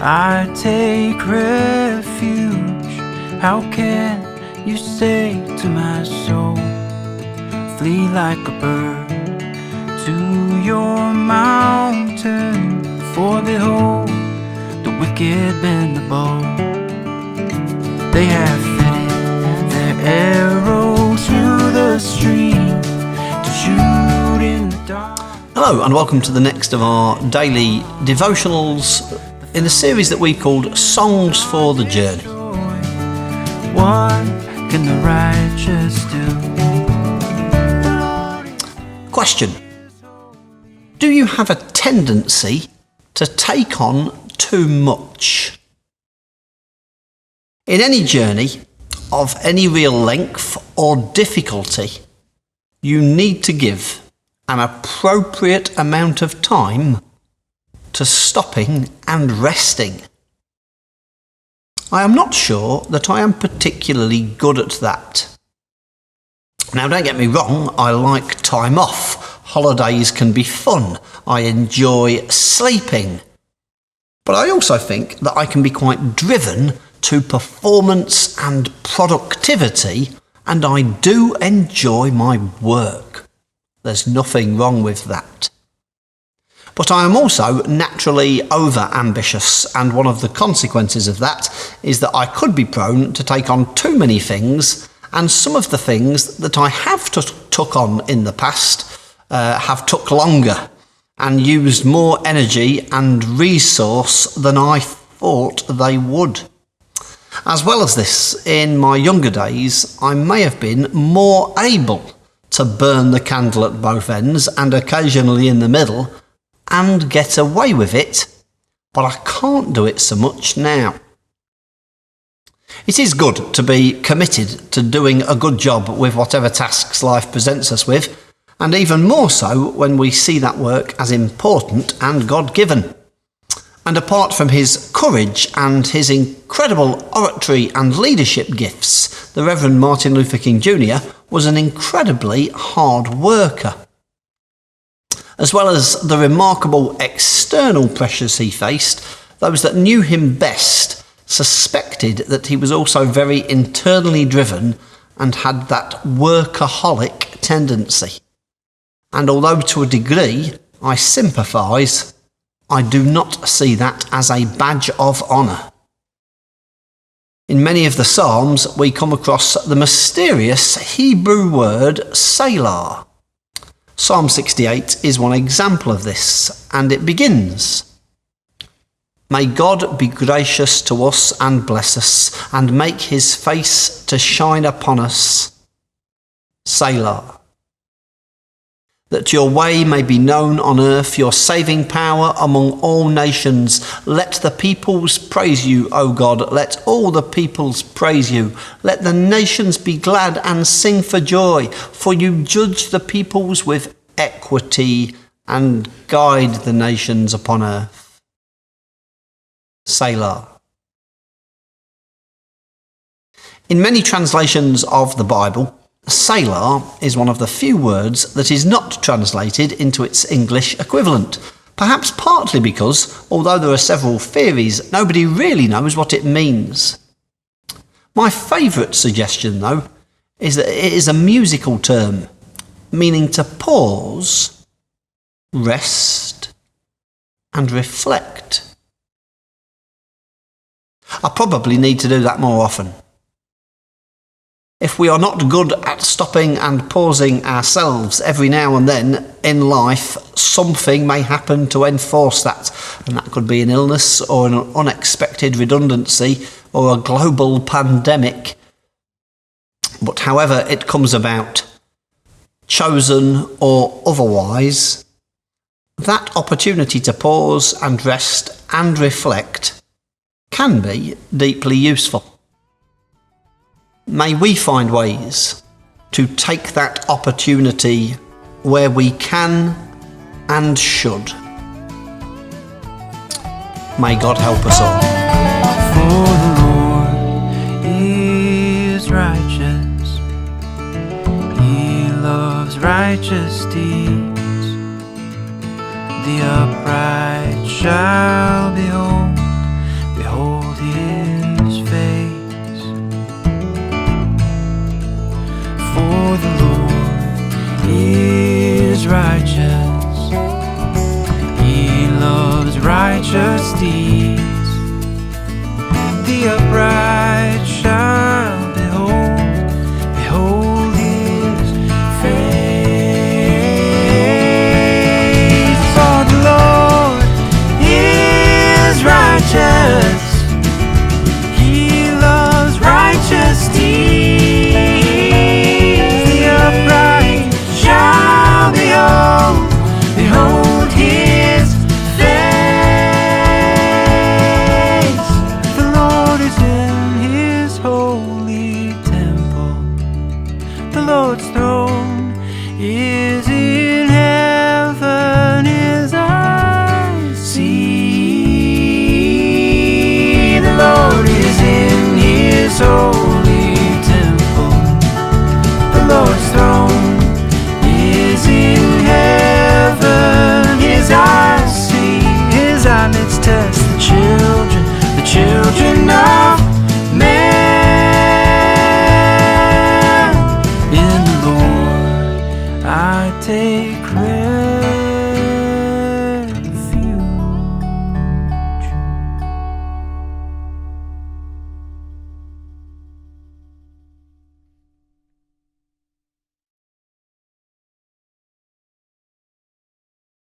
I take refuge. How can you say to my soul, flee like a bird to your mountain? For behold, the wicked bend the bow. They have fitted their arrow to the stream to shoot in the dark. Hello and welcome to the next of our daily devotionals in a series that we called Songs for the Journey. What can the righteous do? Question: do you have a tendency to take on too much? In any journey of any real length or difficulty, you need to give an appropriate amount of time to stopping and resting. I am not sure that I am particularly good at that. Now, don't get me wrong, I like time off. Holidays can be fun. I enjoy sleeping. But I also think that I can be quite driven to performance and productivity, and I do enjoy my work. There's nothing wrong with that. But I am also naturally over-ambitious, and one of the consequences of that is that I could be prone to take on too many things, and some of the things that I have took on in the past have took longer and used more energy and resource than I thought they would. As well as this, in my younger days, I may have been more able to burn the candle at both ends and occasionally in the middle and get away with it, but I can't do it so much now. It is good to be committed to doing a good job with whatever tasks life presents us with, and even more so when we see that work as important and God-given. And apart from his courage and his incredible oratory and leadership gifts, the Reverend Martin Luther King Jr. was an incredibly hard worker. As well as the remarkable external pressures he faced, those that knew him best suspected that he was also very internally driven and had that workaholic tendency. And although to a degree I sympathise, I do not see that as a badge of honour. In many of the Psalms, we come across the mysterious Hebrew word Selah. Psalm 68 is one example of this, and it begins, "May God be gracious to us and bless us, and make his face to shine upon us. Selah. That your way may be known on earth, your saving power among all nations. Let the peoples praise you, O God. Let all the peoples praise you. Let the nations be glad and sing for joy, for you judge the peoples with equity and guide the nations upon earth." Selah. In many translations of the Bible, Selah is one of the few words that is not translated into its English equivalent, perhaps partly because, although there are several theories, nobody really knows what it means. My favourite suggestion, though, is that it is a musical term, meaning to pause, rest, and reflect. I probably need to do that more often. If we are not good at stopping and pausing ourselves every now and then in life, something may happen to enforce that. And that could be an illness or an unexpected redundancy or a global pandemic. But however it comes about, chosen or otherwise, that opportunity to pause and rest and reflect can be deeply useful. May we find ways to take that opportunity where we can and should. May God help us all. For the Lord is righteous. He loves righteous deeds. The upright shall behold righteous. He loves righteous deeds.